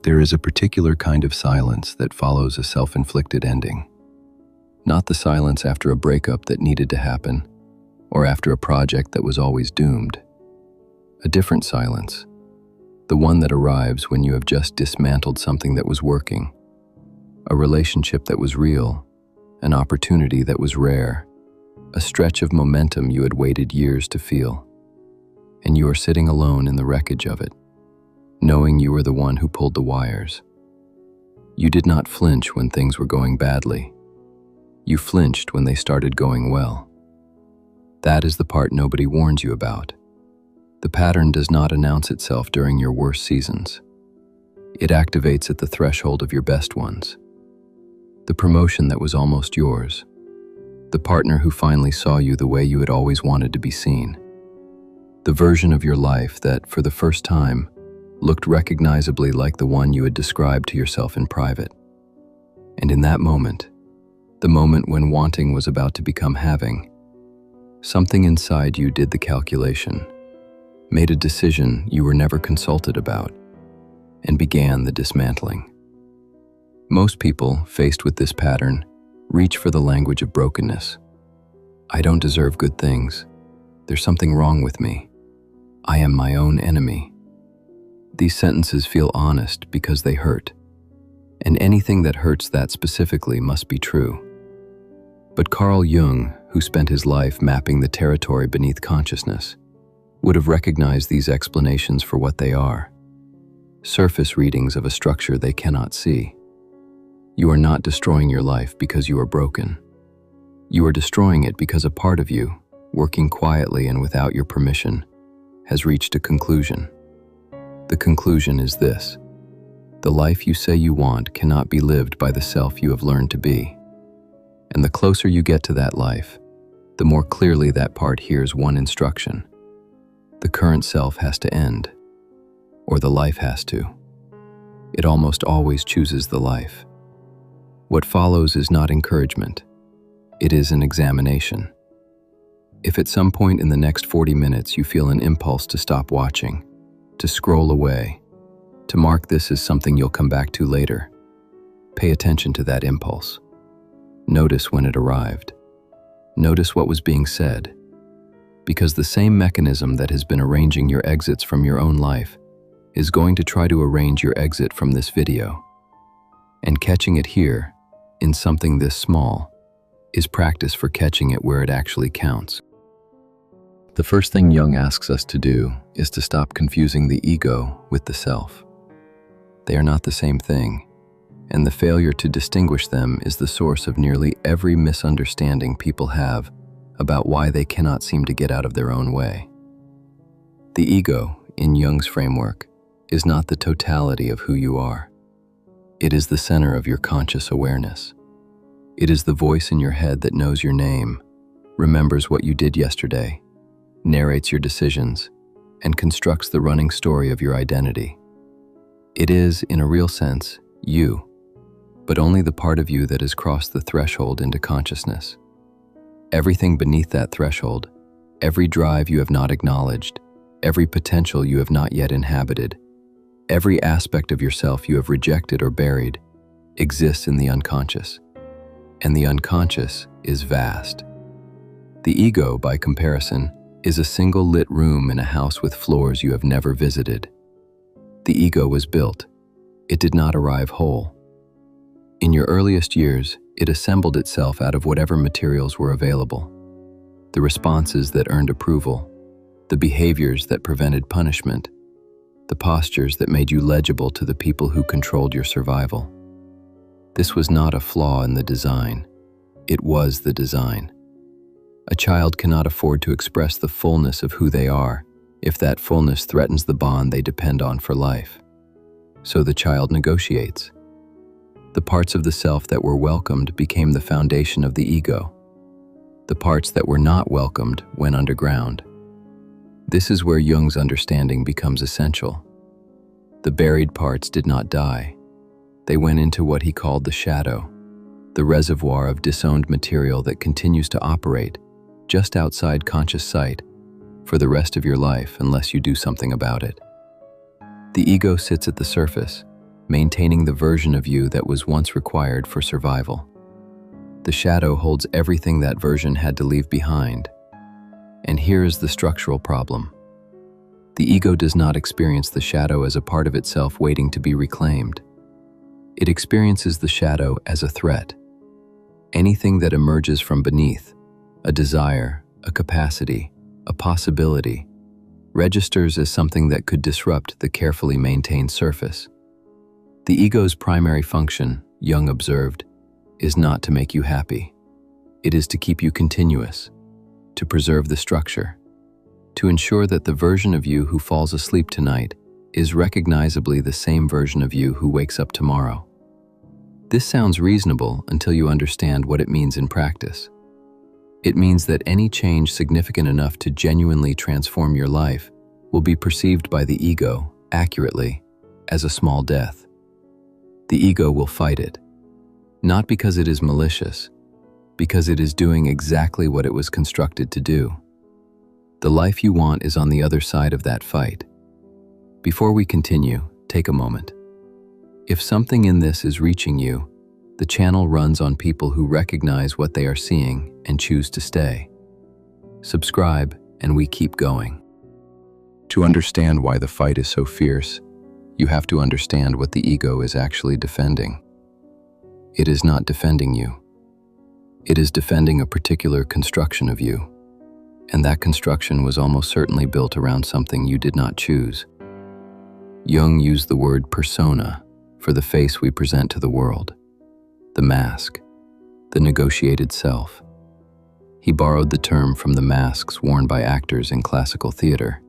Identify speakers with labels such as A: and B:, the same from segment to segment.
A: There is a particular kind of silence that follows a self-inflicted ending. Not the silence after a breakup that needed to happen, or after a project that was always doomed. A different silence, the one that arrives when you have just dismantled something that was working, a relationship that was real, an opportunity that was rare, a stretch of momentum you had waited years to feel, and you are sitting alone in the wreckage of it, knowing you were the one who pulled the wires. You did not flinch when things were going badly. You flinched when they started going well. That is the part nobody warns you about. The pattern does not announce itself during your worst seasons. It activates at the threshold of your best ones. The promotion that was almost yours. The partner who finally saw you the way you had always wanted to be seen. The version of your life that, for the first time, looked recognizably like the one you had described to yourself in private. And in that moment, the moment when wanting was about to become having, something inside you did the calculation, made a decision you were never consulted about, and began the dismantling. Most people, faced with this pattern, reach for the language of brokenness. I don't deserve good things. There's something wrong with me. I am my own enemy. These sentences feel honest because they hurt, and anything that hurts that specifically must be true. But Carl Jung, who spent his life mapping the territory beneath consciousness, would have recognized these explanations for what they are: surface readings of a structure they cannot see. You are not destroying your life because you are broken. You are destroying it because a part of you, working quietly and without your permission, has reached a conclusion. The conclusion is this: the life you say you want cannot be lived by the self you have learned to be. And the closer you get to that life, the more clearly that part hears one instruction: the current self has to end, or the life has to. It almost always chooses the life. What follows is not encouragement. It is an examination. If at some point in the next 40 minutes you feel an impulse to stop watching, to scroll away, to mark this as something you'll come back to later, pay attention to that impulse. Notice when it arrived. Notice what was being said. Because the same mechanism that has been arranging your exits from your own life is going to try to arrange your exit from this video. And catching it here, in something this small, is practice for catching it where it actually counts. The first thing Jung asks us to do is to stop confusing the ego with the self. They are not the same thing, and the failure to distinguish them is the source of nearly every misunderstanding people have about why they cannot seem to get out of their own way. The ego, in Jung's framework, is not the totality of who you are. It is the center of your conscious awareness. It is the voice in your head that knows your name, remembers what you did yesterday, narrates your decisions, and constructs the running story of your identity. It is, in a real sense, you, but only the part of you that has crossed the threshold into consciousness. Everything beneath that threshold, every drive you have not acknowledged, every potential you have not yet inhabited, every aspect of yourself you have rejected or buried, exists in the unconscious. And the unconscious is vast. The ego, by comparison, is a single lit room in a house with floors you have never visited. The ego was built. It did not arrive whole. In your earliest years, it assembled itself out of whatever materials were available. The responses that earned approval, the behaviors that prevented punishment, the postures that made you legible to the people who controlled your survival. This was not a flaw in the design. It was the design. A child cannot afford to express the fullness of who they are if that fullness threatens the bond they depend on for life. So the child negotiates. The parts of the self that were welcomed became the foundation of the ego. The parts that were not welcomed went underground. This is where Jung's understanding becomes essential. The buried parts did not die. They went into what he called the shadow, the reservoir of disowned material that continues to operate just outside conscious sight for the rest of your life unless you do something about it. The ego sits at the surface, maintaining the version of you that was once required for survival. The shadow holds everything that version had to leave behind. And here is the structural problem. The ego does not experience the shadow as a part of itself waiting to be reclaimed. It experiences the shadow as a threat. Anything that emerges from beneath, a desire, a capacity, a possibility, registers as something that could disrupt the carefully maintained surface. The ego's primary function, Jung observed, is not to make you happy. It is to keep you continuous, to preserve the structure, to ensure that the version of you who falls asleep tonight is recognizably the same version of you who wakes up tomorrow. This sounds reasonable until you understand what it means in practice. It means that any change significant enough to genuinely transform your life will be perceived by the ego, accurately, as a small death. The ego will fight it, not because it is malicious, because it is doing exactly what it was constructed to do. The life you want is on the other side of that fight. Before we continue, take a moment. If something in this is reaching you, the channel runs on people who recognize what they are seeing and choose to stay. Subscribe, and we keep going. To understand why the fight is so fierce, you have to understand what the ego is actually defending. It is not defending you. It is defending a particular construction of you, and that construction was almost certainly built around something you did not choose. Jung used the word persona for the face we present to the world, the mask, the negotiated self. He borrowed the term from the masks worn by actors in classical theater,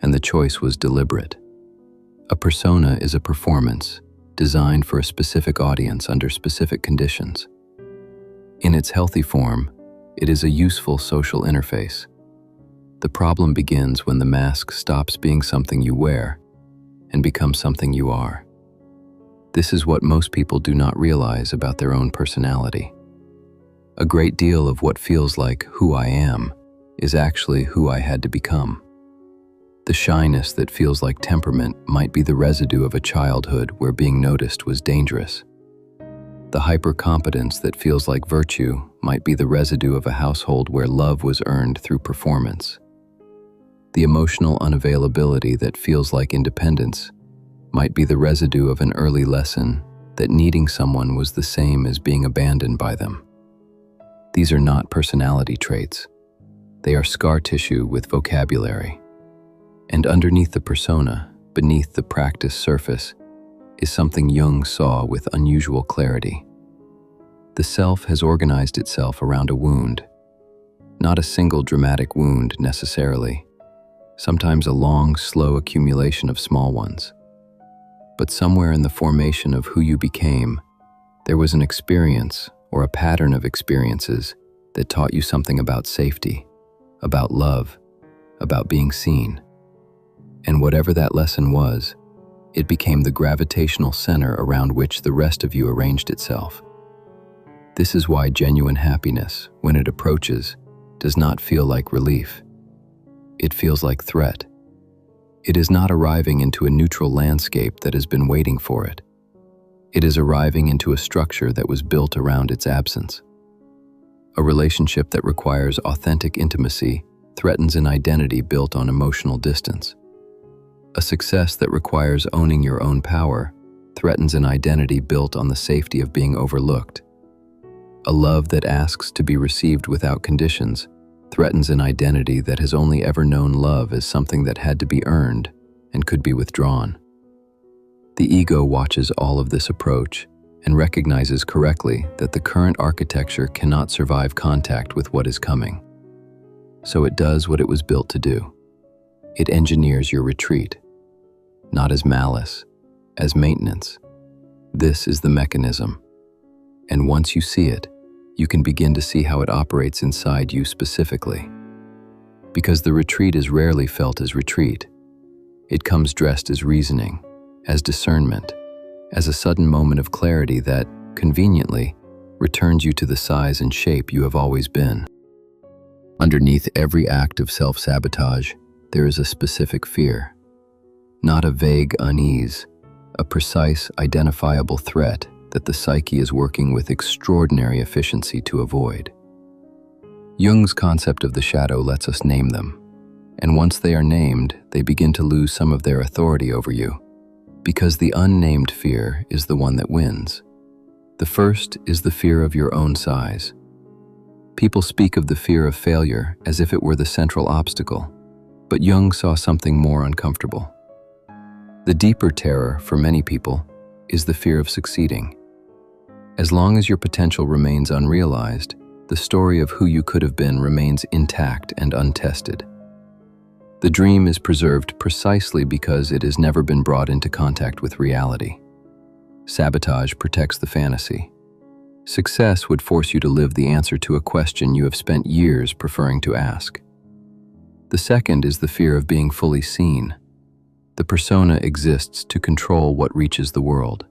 A: and the choice was deliberate. A persona is a performance designed for a specific audience under specific conditions. In its healthy form, it is a useful social interface. The problem begins when the mask stops being something you wear and becomes something you are. This is what most people do not realize about their own personality. A great deal of what feels like who I am is actually who I had to become. The shyness that feels like temperament might be the residue of a childhood where being noticed was dangerous. The hyper-competence that feels like virtue might be the residue of a household where love was earned through performance. The emotional unavailability that feels like independence might be the residue of an early lesson that needing someone was the same as being abandoned by them. These are not personality traits. They are scar tissue with vocabulary. And underneath the persona, beneath the practice surface, is something Jung saw with unusual clarity. The self has organized itself around a wound, not a single dramatic wound necessarily, sometimes a long, slow accumulation of small ones. But somewhere in the formation of who you became, there was an experience or a pattern of experiences that taught you something about safety, about love, about being seen. And whatever that lesson was, it became the gravitational center around which the rest of you arranged itself. This is why genuine happiness, when it approaches, does not feel like relief. It feels like threat. It is not arriving into a neutral landscape that has been waiting for it. It is arriving into a structure that was built around its absence. A relationship that requires authentic intimacy threatens an identity built on emotional distance. A success that requires owning your own power threatens an identity built on the safety of being overlooked. A love that asks to be received without conditions threatens an identity that has only ever known love as something that had to be earned and could be withdrawn. The ego watches all of this approach and recognizes correctly that the current architecture cannot survive contact with what is coming. So it does what it was built to do. It engineers your retreat, not as malice, as maintenance. This is the mechanism. And once you see it, you can begin to see how it operates inside you specifically. Because the retreat is rarely felt as retreat. It comes dressed as reasoning, as discernment, as a sudden moment of clarity that, conveniently, returns you to the size and shape you have always been. Underneath every act of self-sabotage, there is a specific fear. Not a vague unease, a precise, identifiable threat that the psyche is working with extraordinary efficiency to avoid. Jung's concept of the shadow lets us name them, and once they are named, they begin to lose some of their authority over you, because the unnamed fear is the one that wins. The first is the fear of your own size. People speak of the fear of failure as if it were the central obstacle, but Jung saw something more uncomfortable. The deeper terror for many people is the fear of succeeding. As long as your potential remains unrealized, the story of who you could have been remains intact and untested. The dream is preserved precisely because it has never been brought into contact with reality. Sabotage protects the fantasy. Success would force you to live the answer to a question you have spent years preferring to ask. The second is the fear of being fully seen. The persona exists to control what reaches the world.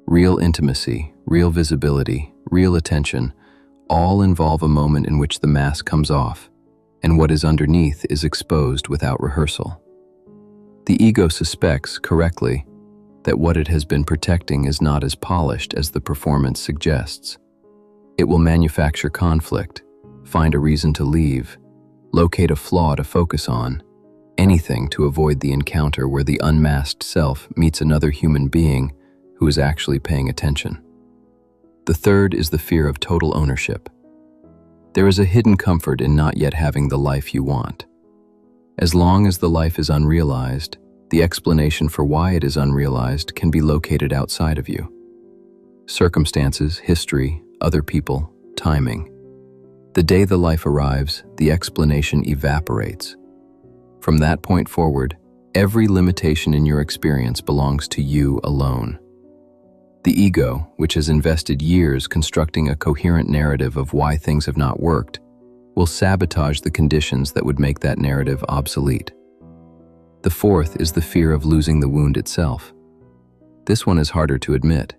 A: Real intimacy, real visibility, real attention, all involve a moment in which the mask comes off, and what is underneath is exposed without rehearsal. The ego suspects, correctly, that what it has been protecting is not as polished as the performance suggests. It will manufacture conflict, find a reason to leave, locate a flaw to focus on, anything to avoid the encounter where the unmasked self meets another human being who is actually paying attention. The third is the fear of total ownership. There is a hidden comfort in not yet having the life you want. As long as the life is unrealized, the explanation for why it is unrealized can be located outside of you. Circumstances, history, other people, timing. The day the life arrives, the explanation evaporates. From that point forward, every limitation in your experience belongs to you alone. The ego, which has invested years constructing a coherent narrative of why things have not worked, will sabotage the conditions that would make that narrative obsolete. The fourth is the fear of losing the wound itself. This one is harder to admit.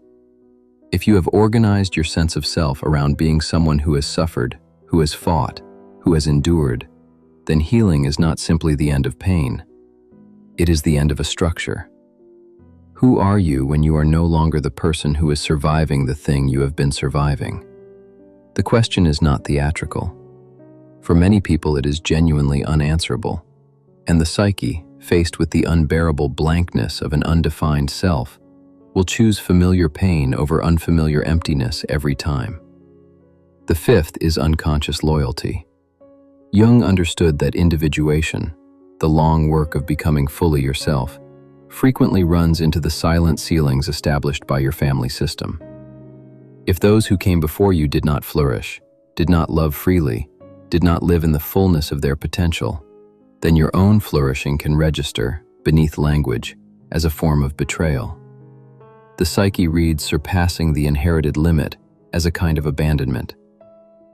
A: If you have organized your sense of self around being someone who has suffered, who has fought, who has endured, then healing is not simply the end of pain. It is the end of a structure. Who are you when you are no longer the person who is surviving the thing you have been surviving? The question is not theatrical. For many people, it is genuinely unanswerable, and the psyche, faced with the unbearable blankness of an undefined self, will choose familiar pain over unfamiliar emptiness every time. The fifth is unconscious loyalty. Jung understood that individuation, the long work of becoming fully yourself, frequently runs into the silent ceilings established by your family system. If those who came before you did not flourish, did not love freely, did not live in the fullness of their potential, then your own flourishing can register, beneath language, as a form of betrayal. The psyche reads surpassing the inherited limit as a kind of abandonment,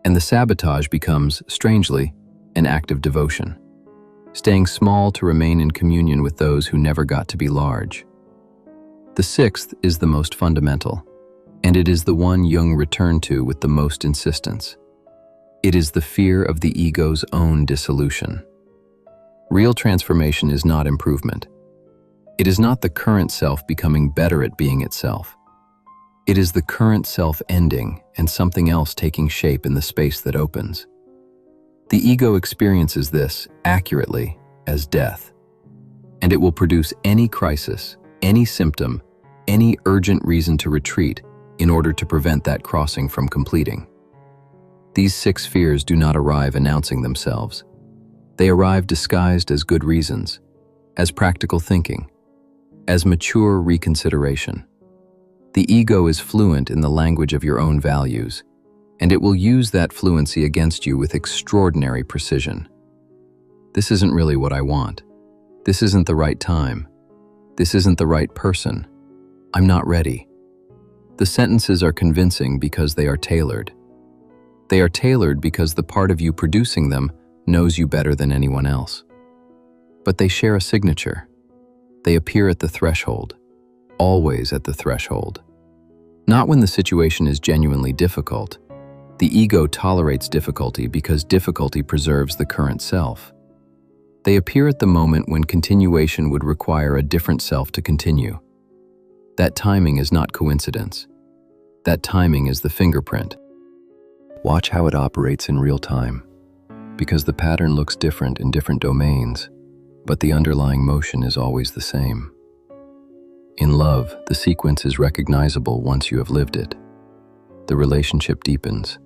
A: and the sabotage becomes, strangely, an act of devotion, staying small to remain in communion with those who never got to be large. The sixth is the most fundamental, and it is the one Jung returned to with the most insistence. It is the fear of the ego's own dissolution. Real transformation is not improvement. It is not the current self becoming better at being itself. It is the current self ending and something else taking shape in the space that opens. The ego experiences this, accurately, as death, and it will produce any crisis, any symptom, any urgent reason to retreat in order to prevent that crossing from completing. These 6 fears do not arrive announcing themselves. They arrive disguised as good reasons, as practical thinking, as mature reconsideration. The ego is fluent in the language of your own values, and it will use that fluency against you with extraordinary precision. This isn't really what I want. This isn't the right time. This isn't the right person. I'm not ready. The sentences are convincing because they are tailored. They are tailored because the part of you producing them knows you better than anyone else. But they share a signature. They appear at the threshold, always at the threshold. Not when the situation is genuinely difficult. The ego tolerates difficulty because difficulty preserves the current self. They appear at the moment when continuation would require a different self to continue. That timing is not coincidence. That timing is the fingerprint. Watch how it operates in real time, because the pattern looks different in different domains, but the underlying motion is always the same. In love, the sequence is recognizable once you have lived it. The relationship deepens.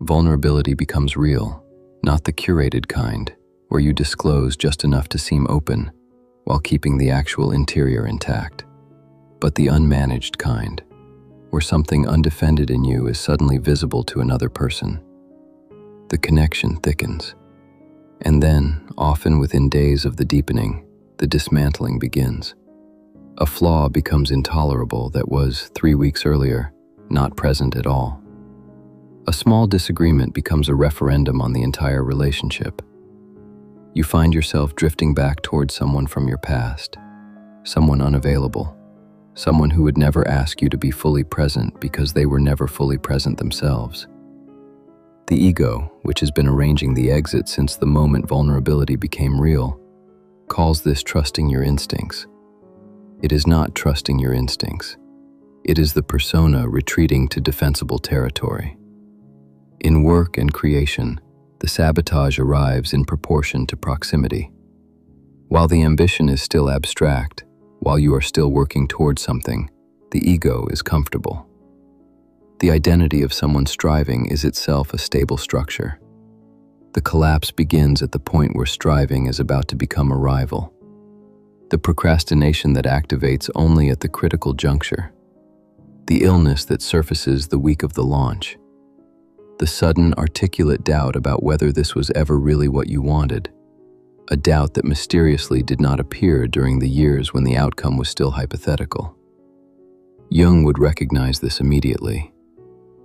A: Vulnerability becomes real, not the curated kind, where you disclose just enough to seem open while keeping the actual interior intact, but the unmanaged kind, where something undefended in you is suddenly visible to another person. The connection thickens, and then, often within days of the deepening, the dismantling begins. A flaw becomes intolerable that was, 3 weeks earlier, not present at all. A small disagreement becomes a referendum on the entire relationship. You find yourself drifting back towards someone from your past, someone unavailable, someone who would never ask you to be fully present because they were never fully present themselves. The ego, which has been arranging the exit since the moment vulnerability became real, calls this trusting your instincts. It is not trusting your instincts. It is the persona retreating to defensible territory. In work and creation, the sabotage arrives in proportion to proximity. While the ambition is still abstract, while you are still working towards something, the ego is comfortable. The identity of someone striving is itself a stable structure. The collapse begins at the point where striving is about to become a rival. The procrastination that activates only at the critical juncture. The illness that surfaces the week of the launch. The sudden, articulate doubt about whether this was ever really what you wanted. A doubt that mysteriously did not appear during the years when the outcome was still hypothetical. Jung would recognize this immediately.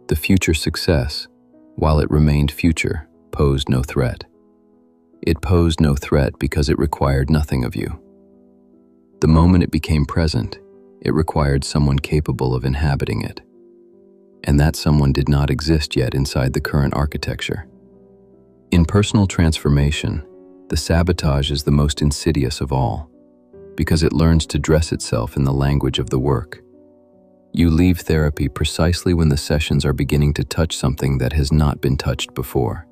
A: The future success, while it remained future, posed no threat. It posed no threat because it required nothing of you. The moment it became present, it required someone capable of inhabiting it. And that someone did not exist yet inside the current architecture. In personal transformation, the sabotage is the most insidious of all, because it learns to dress itself in the language of the work. You leave therapy precisely when the sessions are beginning to touch something that has not been touched before.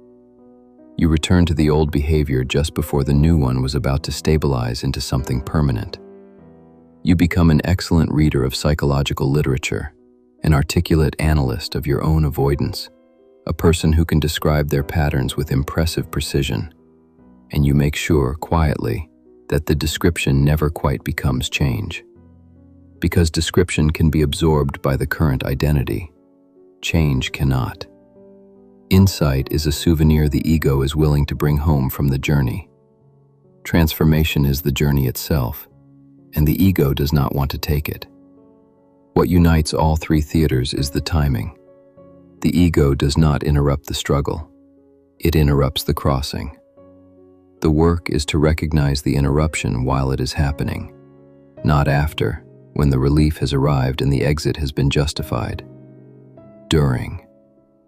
A: You return to the old behavior just before the new one was about to stabilize into something permanent. You become an excellent reader of psychological literature, an articulate analyst of your own avoidance, a person who can describe their patterns with impressive precision, and you make sure, quietly, that the description never quite becomes change. Because description can be absorbed by the current identity, change cannot. Insight is a souvenir the ego is willing to bring home from the journey. Transformation is the journey itself, and the ego does not want to take it. What unites all three theaters is the timing. The ego does not interrupt the struggle. It interrupts the crossing. The work is to recognize the interruption while it is happening, not after, when the relief has arrived and the exit has been justified. During,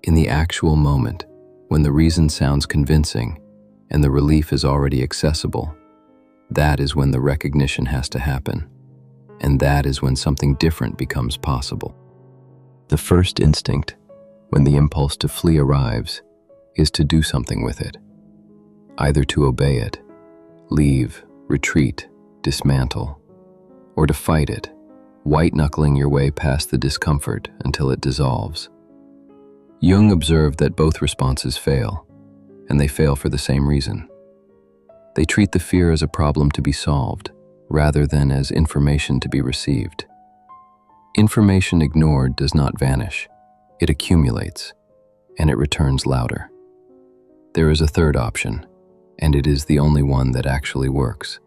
A: in the actual moment, when the reason sounds convincing and the relief is already accessible, that is when the recognition has to happen, and that is when something different becomes possible. The first instinct, when the impulse to flee arrives, is to do something with it, either to obey it, leave, retreat, dismantle, or to fight it, white-knuckling your way past the discomfort until it dissolves. Jung observed that both responses fail, and they fail for the same reason. They treat the fear as a problem to be solved, rather than as information to be received. Information ignored does not vanish. It accumulates, and it returns louder. There is a third option, and it is the only one that actually works.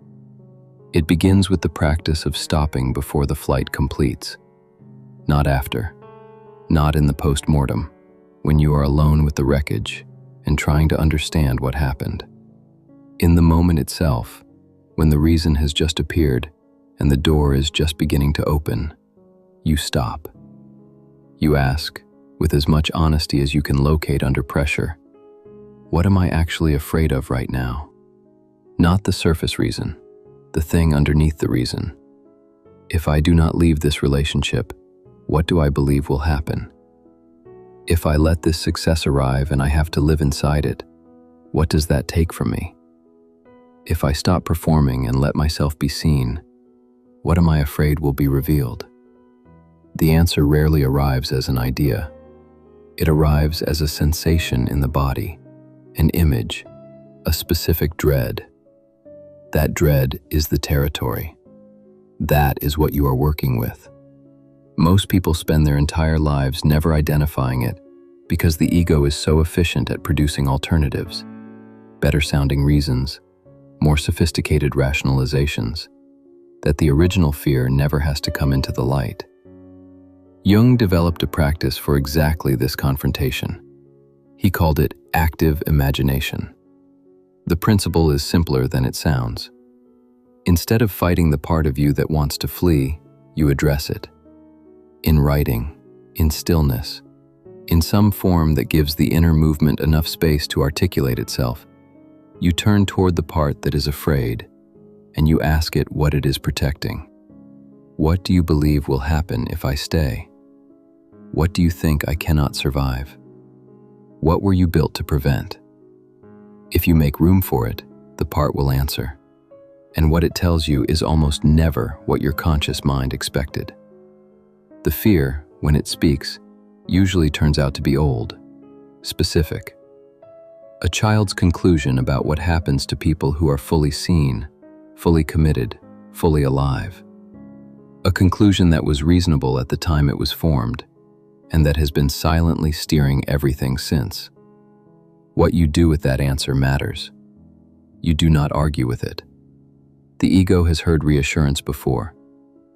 A: It begins with the practice of stopping before the flight completes, not after, not in the post-mortem, when you are alone with the wreckage and trying to understand what happened. In the moment itself, when the reason has just appeared and the door is just beginning to open, you stop. You ask, with as much honesty as you can locate under pressure, what am I actually afraid of right now? Not the surface reason, the thing underneath the reason. If I do not leave this relationship, what do I believe will happen? If I let this success arrive and I have to live inside it, what does that take from me? If I stop performing and let myself be seen, what am I afraid will be revealed? The answer rarely arrives as an idea. It arrives as a sensation in the body, an image, a specific dread. That dread is the territory. That is what you are working with. Most people spend their entire lives never identifying it because the ego is so efficient at producing alternatives, better-sounding reasons, more sophisticated rationalizations, that the original fear never has to come into the light. Jung developed a practice for exactly this confrontation. He called it active imagination. The principle is simpler than it sounds. Instead of fighting the part of you that wants to flee, you address it. In writing, in stillness, in some form that gives the inner movement enough space to articulate itself, you turn toward the part that is afraid, and you ask it what it is protecting. What do you believe will happen if I stay? What do you think I cannot survive? What were you built to prevent? If you make room for it, the part will answer. And what it tells you is almost never what your conscious mind expected. The fear, when it speaks, usually turns out to be old, specific. A child's conclusion about what happens to people who are fully seen, fully committed, fully alive. A conclusion that was reasonable at the time it was formed, and that has been silently steering everything since. What you do with that answer matters. You do not argue with it. The ego has heard reassurance before,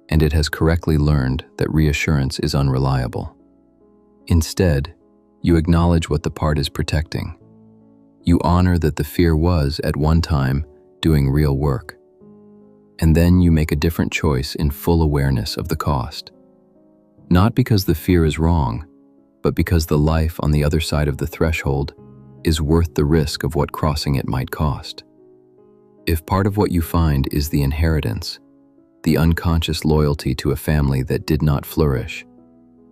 A: and it has correctly learned that reassurance is unreliable. Instead, you acknowledge what the part is protecting. You honor that the fear was, at one time, doing real work. And then you make a different choice in full awareness of the cost. Not because the fear is wrong, but because the life on the other side of the threshold is worth the risk of what crossing it might cost. If part of what you find is the inheritance, the unconscious loyalty to a family that did not flourish,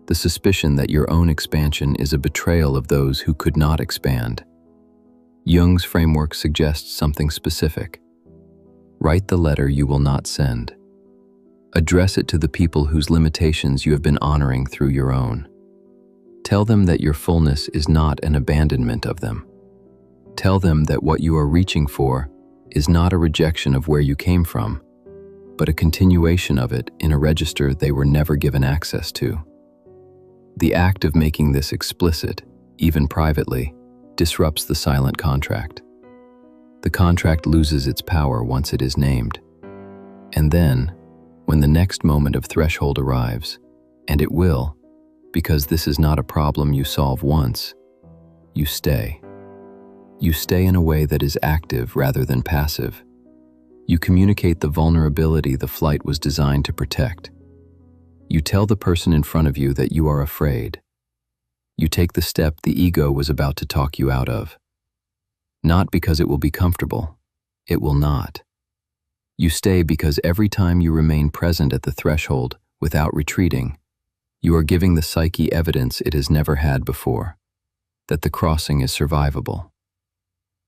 A: the suspicion that your own expansion is a betrayal of those who could not expand, Jung's framework suggests something specific. Write the letter you will not send. Address it to the people whose limitations you have been honoring through your own. Tell them that your fullness is not an abandonment of them. Tell them that what you are reaching for is not a rejection of where you came from, but a continuation of it in a register they were never given access to. The act of making this explicit, even privately, disrupts the silent contract. The contract loses its power once it is named. And then, when the next moment of threshold arrives, and it will, because this is not a problem you solve once, you stay. You stay in a way that is active rather than passive. You communicate the vulnerability the flight was designed to protect. You tell the person in front of you that you are afraid. You take the step the ego was about to talk you out of. Not because it will be comfortable. It will not. You stay because every time you remain present at the threshold without retreating, you are giving the psyche evidence it has never had before, that the crossing is survivable.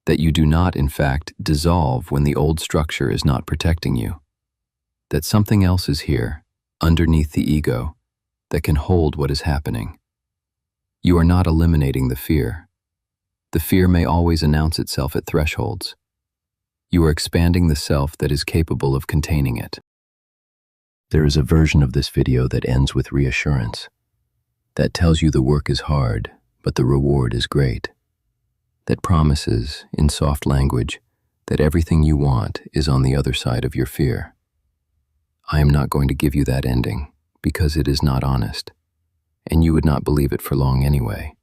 A: That you do not, in fact, dissolve when the old structure is not protecting you. That something else is here, underneath the ego, that can hold what is happening. You are not eliminating the fear. The fear may always announce itself at thresholds. You are expanding the self that is capable of containing it. There is a version of this video that ends with reassurance, that tells you the work is hard, but the reward is great. That promises, in soft language, that everything you want is on the other side of your fear. I am not going to give you that ending, because it is not honest, and you would not believe it for long anyway.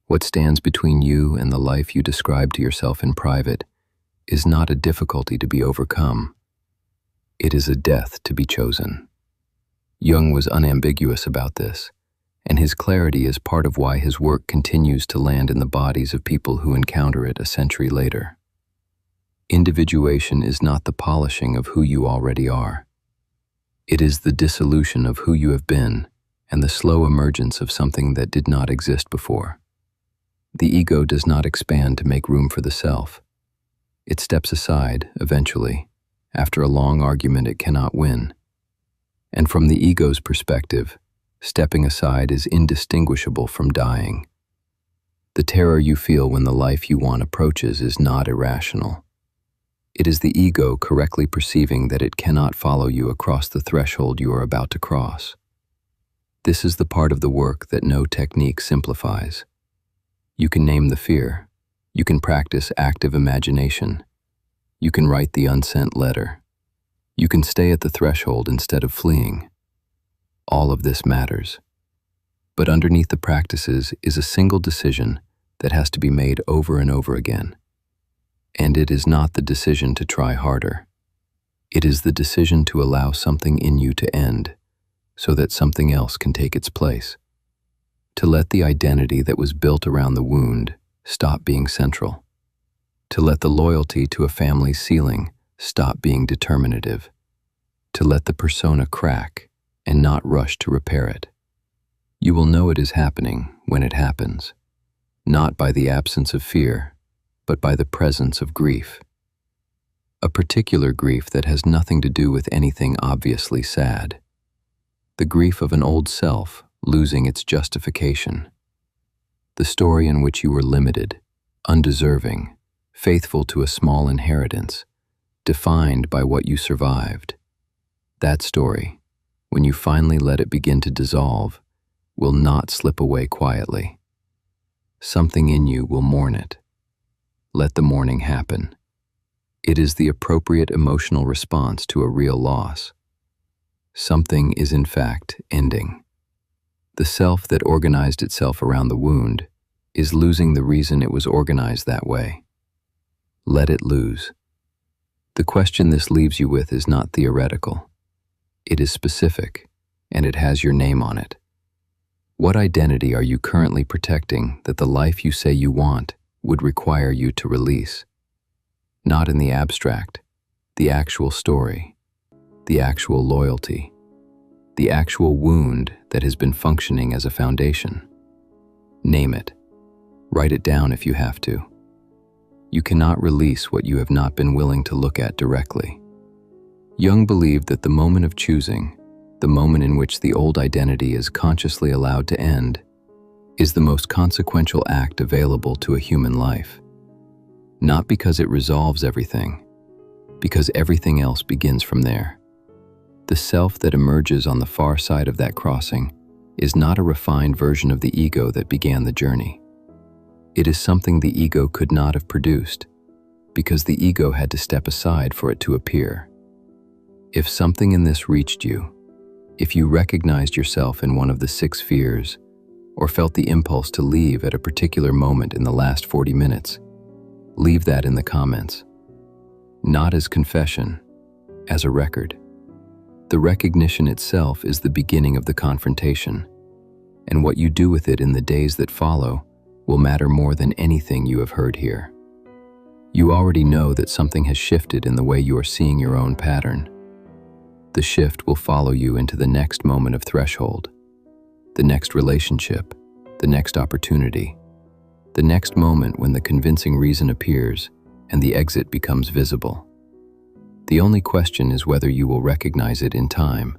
A: What stands between you and the life you describe to yourself in private is not a difficulty to be overcome. It is a death to be chosen. Jung was unambiguous about this, and his clarity is part of why his work continues to land in the bodies of people who encounter it a century later. Individuation is not the polishing of who you already are. It is the dissolution of who you have been and the slow emergence of something that did not exist before. The ego does not expand to make room for the self. It steps aside, eventually, after a long argument it cannot win. And from the ego's perspective, stepping aside is indistinguishable from dying. The terror you feel when the life you want approaches is not irrational. It is the ego correctly perceiving that it cannot follow you across the threshold you are about to cross. This is the part of the work that no technique simplifies. You can name the fear. You can practice active imagination. You can write the unsent letter. You can stay at the threshold instead of fleeing. All of this matters. But underneath the practices is a single decision that has to be made over and over again. And it is not the decision to try harder. It is the decision to allow something in you to end so that something else can take its place. To let the identity that was built around the wound stop being central. To let the loyalty to a family's ceiling stop being determinative. To let the persona crack and not rush to repair it. You will know it is happening when it happens, not by the absence of fear, but by the presence of grief. A particular grief that has nothing to do with anything obviously sad. The grief of an old self losing its justification. The story in which you were limited, undeserving, faithful to a small inheritance, defined by what you survived. That story, when you finally let it begin to dissolve, will not slip away quietly. Something in you will mourn it. Let the mourning happen. It is the appropriate emotional response to a real loss. Something is in fact ending. The self that organized itself around the wound is losing the reason it was organized that way. Let it lose. The question this leaves you with is not theoretical. It is specific, and it has your name on it. What identity are you currently protecting that the life you say you want would require you to release? Not in the abstract, the actual story, the actual loyalty, the actual wound that has been functioning as a foundation. Name it. Write it down if you have to. You cannot release what you have not been willing to look at directly. Jung believed that the moment of choosing, the moment in which the old identity is consciously allowed to end, is the most consequential act available to a human life. Not because it resolves everything, because everything else begins from there. The self that emerges on the far side of that crossing is not a refined version of the ego that began the journey. It is something the ego could not have produced, because the ego had to step aside for it to appear. If something in this reached you, if you recognized yourself in one of the 6 fears, or felt the impulse to leave at a particular moment in the last 40 minutes, leave that in the comments. Not as confession, as a record. The recognition itself is the beginning of the confrontation, and what you do with it in the days that follow will matter more than anything you have heard here. You already know that something has shifted in the way you are seeing your own pattern. The shift will follow you into the next moment of threshold, the next relationship, the next opportunity, the next moment when the convincing reason appears and the exit becomes visible. The only question is whether you will recognize it in time.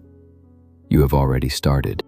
A: You have already started.